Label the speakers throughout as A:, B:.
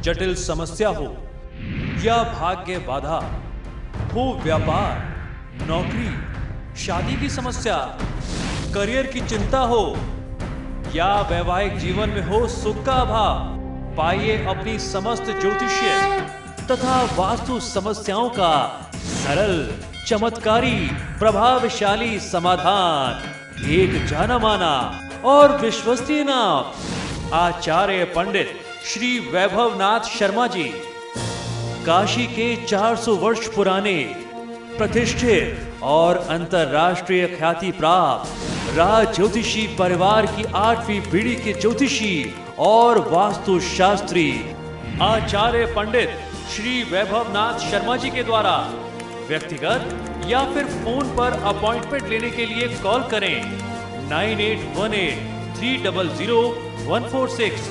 A: जटिल समस्या हो या भाग्य बाधा हो, व्यापार, नौकरी, शादी की समस्या, करियर की चिंता हो या वैवाहिक जीवन में हो सुख का अभाव, पाइए अपनी समस्त ज्योतिषीय तथा वास्तु समस्याओं का सरल, चमत्कारी, प्रभावशाली समाधान। एक जाना माना और विश्वसनीय नाम, आचार्य पंडित श्री वैभवनाथ शर्मा जी, काशी के 400 वर्ष पुराने प्रतिष्ठित और अंतरराष्ट्रीय ख्याति प्राप्त राज ज्योतिषी परिवार की 8वीं पीढ़ी के ज्योतिषी और वास्तु शास्त्री आचार्य पंडित श्री वैभवनाथ शर्मा जी के द्वारा व्यक्तिगत या फिर फोन पर अपॉइंटमेंट लेने के लिए कॉल करें 9818300146,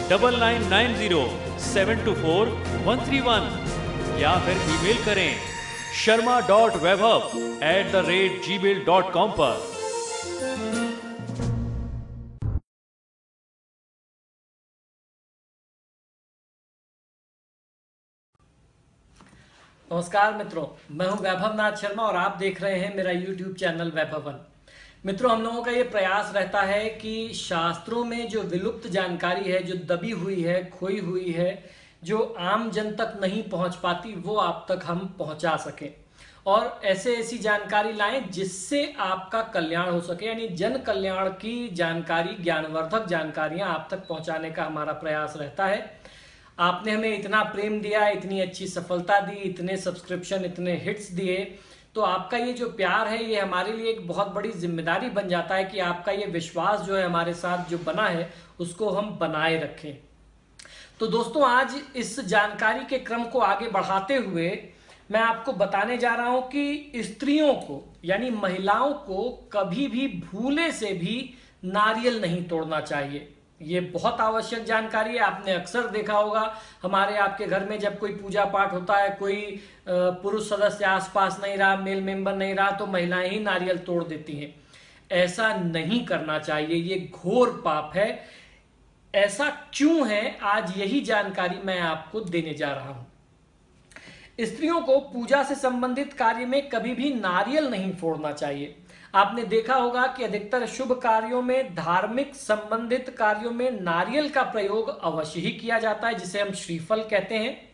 A: 9990724131 या फिर ईमेल करें sharma.vaibhav@gmail.com पर।
B: नमस्कार मित्रों, मैं हूं वैभवनाथ शर्मा और आप देख रहे हैं मेरा YouTube चैनल वैभवन। मित्रों, हम लोगों का ये प्रयास रहता है कि शास्त्रों में जो विलुप्त जानकारी है, जो दबी हुई है, खोई हुई है, जो आम जन तक नहीं पहुंच पाती, वो आप तक हम पहुंचा सकें और ऐसी जानकारी लाएं जिससे आपका कल्याण हो सके। यानी जन कल्याण की जानकारी, ज्ञानवर्धक जानकारियां आप तक पहुंचाने का हमारा प्रयास रहता है। आपने हमें इतना प्रेम दिया, इतनी अच्छी सफलता दी, इतने सब्सक्रिप्शन, इतने हिट्स दिए, तो आपका ये जो प्यार है ये हमारे लिए एक बहुत बड़ी जिम्मेदारी बन जाता है कि आपका ये विश्वास जो है हमारे साथ जो बना है उसको हम बनाए रखें। तो दोस्तों, आज इस जानकारी के क्रम को आगे बढ़ाते हुए मैं आपको बताने जा रहा हूं कि स्त्रियों को यानी महिलाओं को कभी भी भूले से भी नारियल नहीं तोड़ना चाहिए। ये बहुत आवश्यक जानकारी है। आपने अक्सर देखा होगा हमारे आपके घर में जब कोई पूजा पाठ होता है, कोई पुरुष सदस्य आसपास नहीं रहा, मेल मेंबर नहीं रहा, तो महिलाएं ही नारियल तोड़ देती हैं। ऐसा नहीं करना चाहिए, ये घोर पाप है। ऐसा क्यों है, आज यही जानकारी मैं आपको देने जा रहा हूं। स्त्रियों को पूजा से संबंधित कार्य में कभी भी नारियल नहीं फोड़ना चाहिए। आपने देखा होगा कि अधिकतर शुभ कार्यों में, धार्मिक संबंधित कार्यों में नारियल का प्रयोग अवश्य ही किया जाता है, जिसे हम श्रीफल कहते हैं।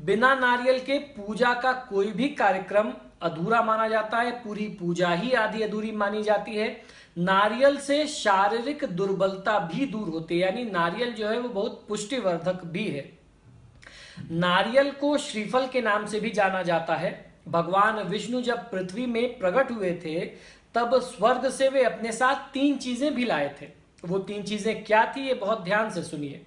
B: बिना नारियल के पूजा का कोई भी कार्यक्रम अधूरा माना जाता है, पूरी पूजा ही आधी अधूरी मानी जाती है। नारियल से शारीरिक दुर्बलता भी दूर होती है, यानी नारियल जो है वो बहुत पुष्टिवर्धक भी है। नारियल को श्रीफल के नाम से भी जाना जाता है। भगवान विष्णु जब पृथ्वी में प्रकट हुए थे तब स्वर्ग से वे अपने साथ 3 चीजें भी लाए थे। वो 3 चीजें क्या थी, ये बहुत ध्यान से सुनिए।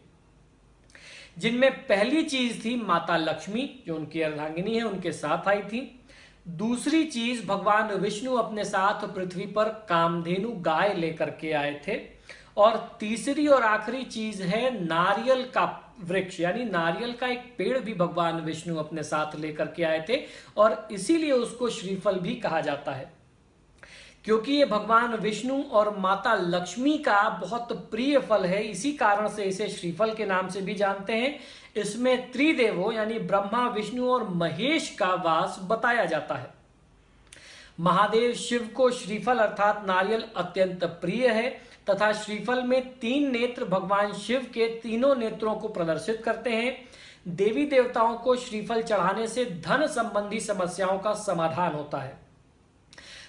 B: जिनमें पहली चीज थी माता लक्ष्मी, जो उनकी अर्धांगिनी है, उनके साथ आई थी। दूसरी चीज भगवान विष्णु अपने साथ पृथ्वी पर कामधेनु गाय लेकर के आए थे। और तीसरी और आखिरी चीज है नारियल का वृक्ष, यानी नारियल का एक पेड़ भी भगवान विष्णु अपने साथ लेकर के आए थे और इसीलिए उसको श्रीफल भी कहा जाता है, क्योंकि ये भगवान विष्णु और माता लक्ष्मी का बहुत प्रिय फल है। इसी कारण से इसे श्रीफल के नाम से भी जानते हैं। इसमें त्रिदेवों यानी ब्रह्मा, विष्णु और महेश का वास बताया जाता है। महादेव शिव को श्रीफल अर्थात नारियल अत्यंत प्रिय है तथा श्रीफल में 3 नेत्र भगवान शिव के तीनों नेत्रों को प्रदर्शित करते हैं। देवी देवताओं को श्रीफल चढ़ाने से धन संबंधी समस्याओं का समाधान होता है।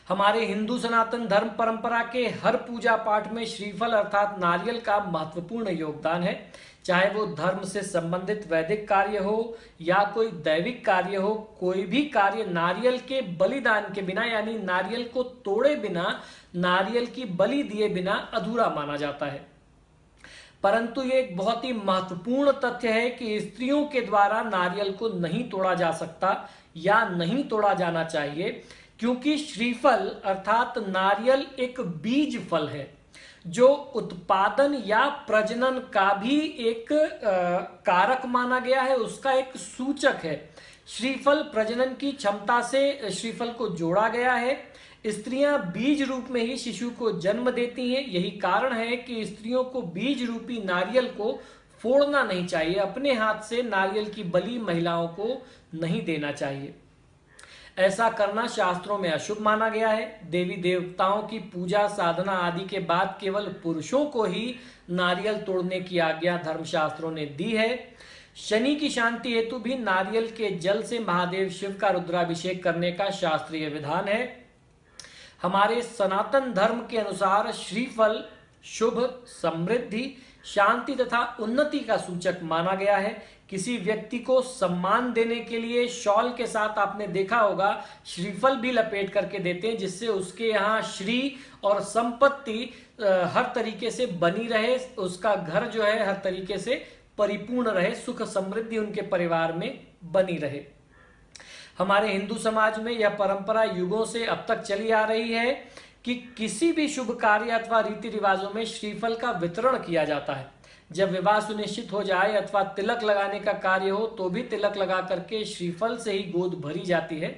B: हमारे हिंदू सनातन धर्म परंपरा के हर पूजा पाठ में श्रीफल अर्थात नारियल का महत्वपूर्ण योगदान है। चाहे वो धर्म से संबंधित वैदिक कार्य हो या कोई दैविक कार्य हो, कोई भी कार्य नारियल के बलिदान के बिना यानी नारियल को तोड़े बिना, नारियल की बलि दिए बिना अधूरा माना जाता है। परंतु ये एक बहुत ही महत्वपूर्ण तथ्य है कि स्त्रियों के द्वारा नारियल को नहीं तोड़ा जा सकता या नहीं तोड़ा जाना चाहिए, क्योंकि श्रीफल अर्थात नारियल एक बीज फल है जो उत्पादन या प्रजनन का भी एक कारक माना गया है, उसका एक सूचक है। श्रीफल प्रजनन की क्षमता से श्रीफल को जोड़ा गया है। स्त्रियां बीज रूप में ही शिशु को जन्म देती हैं। यही कारण है कि स्त्रियों को बीज रूपी नारियल को फोड़ना नहीं चाहिए, अपने हाथ से नारियल की बलि महिलाओं को नहीं देना चाहिए। ऐसा करना शास्त्रों में अशुभ माना गया है। देवी देवताओं की पूजा साधना आदि के बाद केवल पुरुषों को ही नारियल तोड़ने की आज्ञा धर्मशास्त्रों ने दी है। शनि की शांति हेतु भी नारियल के जल से महादेव शिव का रुद्राभिषेक करने का शास्त्रीय विधान है। हमारे सनातन धर्म के अनुसार श्रीफल शुभ, समृद्धि, शांति तथा उन्नति का सूचक माना गया है। किसी व्यक्ति को सम्मान देने के लिए शॉल के साथ आपने देखा होगा श्रीफल भी लपेट करके देते हैं, जिससे उसके यहाँ श्री और संपत्ति हर तरीके से बनी रहे, उसका घर जो है हर तरीके से परिपूर्ण रहे, सुख समृद्धि उनके परिवार में बनी रहे। हमारे हिंदू समाज में यह परंपरा युगों से अब तक चली आ रही है कि किसी भी शुभ कार्य अथवा रीति रिवाजों में श्रीफल का वितरण किया जाता है। जब विवाह सुनिश्चित हो जाए अथवा तिलक लगाने का कार्य हो तो भी तिलक लगा करके श्रीफल से ही गोद भरी जाती है।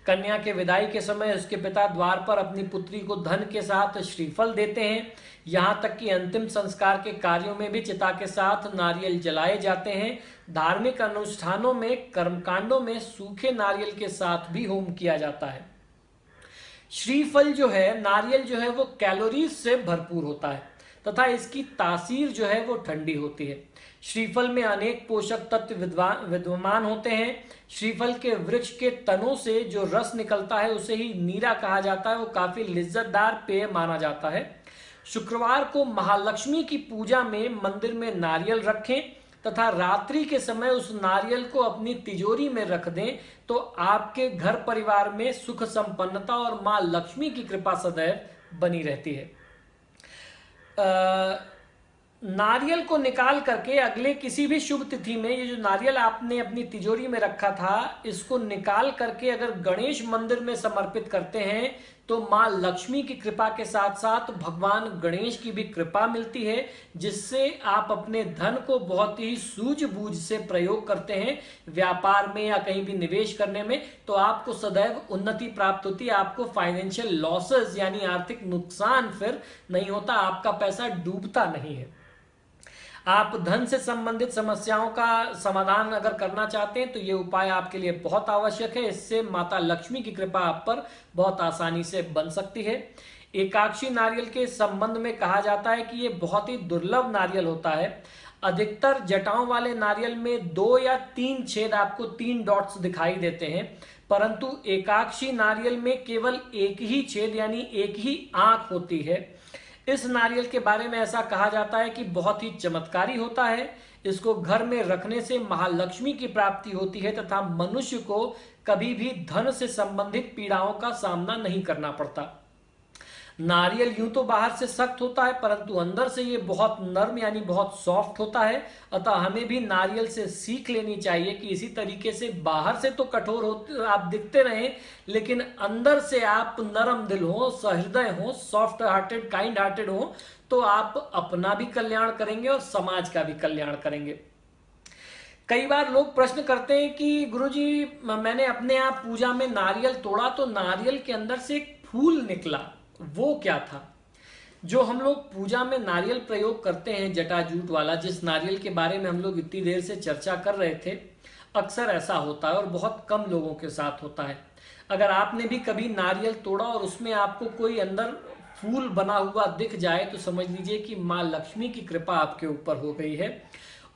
B: कन्या के विदाई के समय उसके पिता द्वार पर अपनी पुत्री को धन के साथ श्रीफल देते हैं। यहाँ तक कि अंतिम संस्कार के कार्यों में भी चिता के साथ नारियल जलाए जाते हैं। धार्मिक अनुष्ठानों में, कर्मकांडों में सूखे नारियल के साथ भी होम किया जाता है। श्रीफल जो है, नारियल जो है वो कैलोरीज से भरपूर होता है तथा इसकी तासीर जो है वो ठंडी होती है। श्रीफल में अनेक पोषक तत्व विद्यमान होते हैं। श्रीफल के वृक्ष के तनों से जो रस निकलता है उसे ही नीरा कहा जाता है। वो काफी लिज्जतदार पेय माना जाता है। शुक्रवार को महालक्ष्मी की पूजा में मंदिर में नारियल रखें तथा रात्रि के समय उस नारियल को अपनी तिजोरी में रख दें तो आपके घर परिवार में सुख संपन्नता और मां लक्ष्मी की कृपा सदैव बनी रहती है। नारियल को निकाल करके अगले किसी भी शुभ तिथि में ये जो नारियल आपने अपनी तिजोरी में रखा था, इसको निकाल करके अगर गणेश मंदिर में समर्पित करते हैं तो मां लक्ष्मी की कृपा के साथ साथ भगवान गणेश की भी कृपा मिलती है, जिससे आप अपने धन को बहुत ही सूझबूझ से प्रयोग करते हैं। व्यापार में या कहीं भी निवेश करने में तो आपको सदैव उन्नति प्राप्त होती है। आपको फाइनेंशियल लॉसेस यानी आर्थिक नुकसान फिर नहीं होता, आपका पैसा डूबता नहीं है। आप धन से संबंधित समस्याओं का समाधान अगर करना चाहते हैं तो ये उपाय आपके लिए बहुत आवश्यक है। इससे माता लक्ष्मी की कृपा आप पर बहुत आसानी से बन सकती है। एकाक्षी नारियल के संबंध में कहा जाता है कि ये बहुत ही दुर्लभ नारियल होता है। अधिकतर जटाओं वाले नारियल में 2 या 3 छेद, आपको 3 डॉट्स दिखाई देते हैं, परंतु एकाक्षी नारियल में केवल एक ही छेद यानी एक ही आंख होती है। इस नारियल के बारे में ऐसा कहा जाता है कि बहुत ही चमत्कारी होता है। इसको घर में रखने से महालक्ष्मी की प्राप्ति होती है तथा मनुष्य को कभी भी धन से संबंधित पीड़ाओं का सामना नहीं करना पड़ता। नारियल यूं तो बाहर से सख्त होता है परंतु अंदर से ये बहुत नर्म यानी बहुत सॉफ्ट होता है। अतः हमें भी नारियल से सीख लेनी चाहिए कि इसी तरीके से बाहर से तो कठोर होते आप दिखते रहें, लेकिन अंदर से आप नरम दिल हो, सहृदय हो, सॉफ्ट हार्टेड, काइंड हार्टेड हो, तो आप अपना भी कल्याण करेंगे और समाज का भी कल्याण करेंगे। कई बार लोग प्रश्न करते हैं कि गुरुजी मैंने अपने आप पूजा में नारियल तोड़ा तो नारियल के अंदर से एक फूल निकला, वो क्या था? जो हम लोग पूजा में नारियल प्रयोग करते हैं, जटाजूट वाला, जिस नारियल के बारे में हम लोग इतनी देर से चर्चा कर रहे थे, अक्सर ऐसा होता है और बहुत कम लोगों के साथ होता है। अगर आपने भी कभी नारियल तोड़ा और उसमें आपको कोई अंदर फूल बना हुआ दिख जाए तो समझ लीजिए कि माँ लक्ष्मी की कृपा आपके ऊपर हो गई है।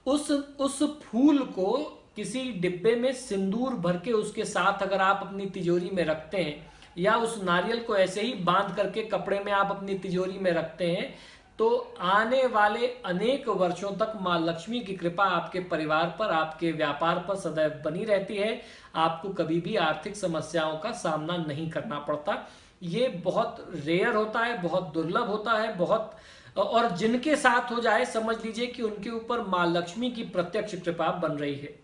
B: उस फूल को किसी डिब्बे में सिंदूर भर के उसके साथ अगर आप अपनी तिजोरी में रखते हैं या उस नारियल को ऐसे ही बांध करके कपड़े में आप अपनी तिजोरी में रखते हैं तो आने वाले अनेक वर्षों तक मां लक्ष्मी की कृपा आपके परिवार पर, आपके व्यापार पर सदैव बनी रहती है। आपको कभी भी आर्थिक समस्याओं का सामना नहीं करना पड़ता। ये बहुत रेयर होता है, बहुत दुर्लभ होता है, बहुत, और जिनके साथ हो जाए समझ लीजिए कि उनके ऊपर मां लक्ष्मी की प्रत्यक्ष कृपा बन रही है।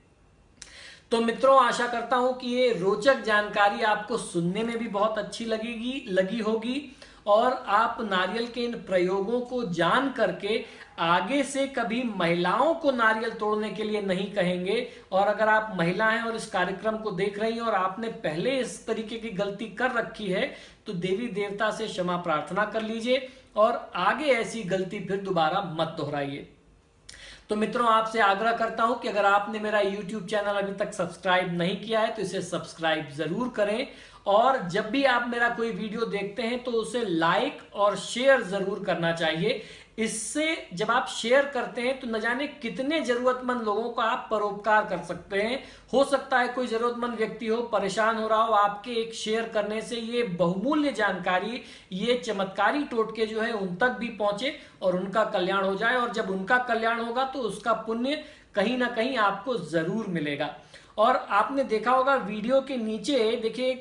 B: तो मित्रों, आशा करता हूं कि ये रोचक जानकारी आपको सुनने में भी बहुत अच्छी लगी होगी और आप नारियल के इन प्रयोगों को जान करके आगे से कभी महिलाओं को नारियल तोड़ने के लिए नहीं कहेंगे। और अगर आप महिला हैं और इस कार्यक्रम को देख रही हैं और आपने पहले इस तरीके की गलती कर रखी है तो देवी देवता से क्षमा प्रार्थना कर लीजिए और आगे ऐसी गलती फिर दोबारा मत दोहराइए। तो मित्रों, आपसे आग्रह करता हूं कि अगर आपने मेरा YouTube चैनल अभी तक सब्सक्राइब नहीं किया है तो इसे सब्सक्राइब जरूर करें, और जब भी आप मेरा कोई वीडियो देखते हैं तो उसे लाइक और शेयर जरूर करना चाहिए। इससे जब आप शेयर करते हैं तो न जाने कितने जरूरतमंद लोगों का आप परोपकार कर सकते हैं। हो सकता है कोई जरूरतमंद व्यक्ति हो, परेशान हो रहा हो, आपके एक शेयर करने से ये बहुमूल्य जानकारी, ये चमत्कारी टोटके जो है उन तक भी पहुंचे और उनका कल्याण हो जाए। और जब उनका कल्याण होगा तो उसका पुण्य कहीं ना कहीं आपको जरूर मिलेगा। और आपने देखा होगा वीडियो के नीचे देखिए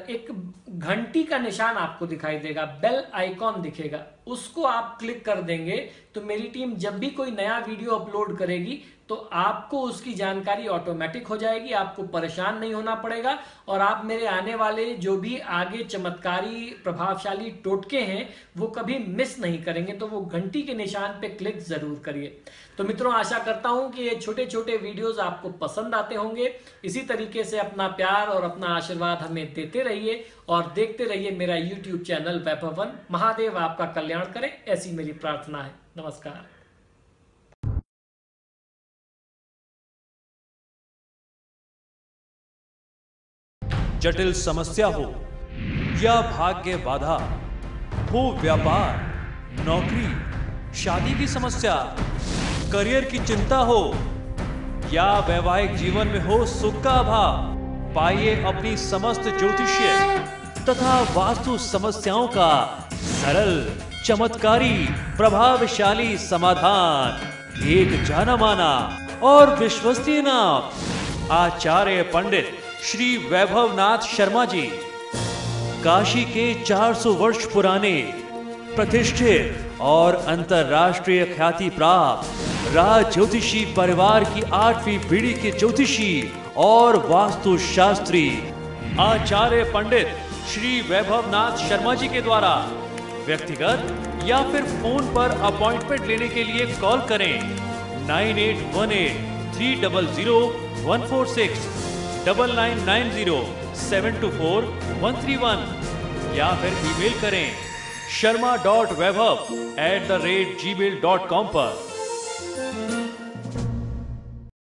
B: एक घंटी का निशान आपको दिखाई देगा, बेल आइकॉन दिखेगा, उसको आप क्लिक कर देंगे तो मेरी टीम जब भी कोई नया वीडियो अपलोड करेगी तो आपको उसकी जानकारी ऑटोमेटिक हो जाएगी, आपको परेशान नहीं होना पड़ेगा और आप मेरे आने वाले जो भी आगे चमत्कारी प्रभावशाली टोटके हैं वो कभी मिस नहीं करेंगे। तो वो घंटी के निशान पे क्लिक जरूर करिए। तो मित्रों, आशा करता हूं कि ये छोटे छोटे वीडियोस आपको पसंद आते होंगे। इसी तरीके से अपना प्यार और अपना आशीर्वाद हमें देते रहिए और देखते रहिए मेरा YouTube चैनल वैभव वन। महादेव आपका कल्याण करें, ऐसी मेरी प्रार्थना है। नमस्कार।
A: जटिल समस्या हो या भाग्य बाधा, हो व्यापार, नौकरी, शादी की समस्या, करियर की चिंता हो या वैवाहिक जीवन में हो सुख का अभाव, पाइए अपनी समस्त ज्योतिषीय तथा वास्तु समस्याओं का सरल, चमत्कारी, प्रभावशाली समाधान। एक जाना माना और विश्वसनीय नाम, आचार्य पंडित श्री वैभवनाथ शर्मा जी, काशी के 400 वर्ष पुराने प्रतिष्ठित और अंतरराष्ट्रीय ख्याति प्राप्त राज ज्योतिषी परिवार की 8वीं पीढ़ी के ज्योतिषी और वास्तु शास्त्री आचार्य पंडित श्री वैभवनाथ शर्मा जी के द्वारा व्यक्तिगत या फिर फोन पर अपॉइंटमेंट लेने के लिए कॉल करें 9818 300 146 9990 724 131 या फिर ईमेल करें sharma.vaibhav@gmail.com पर।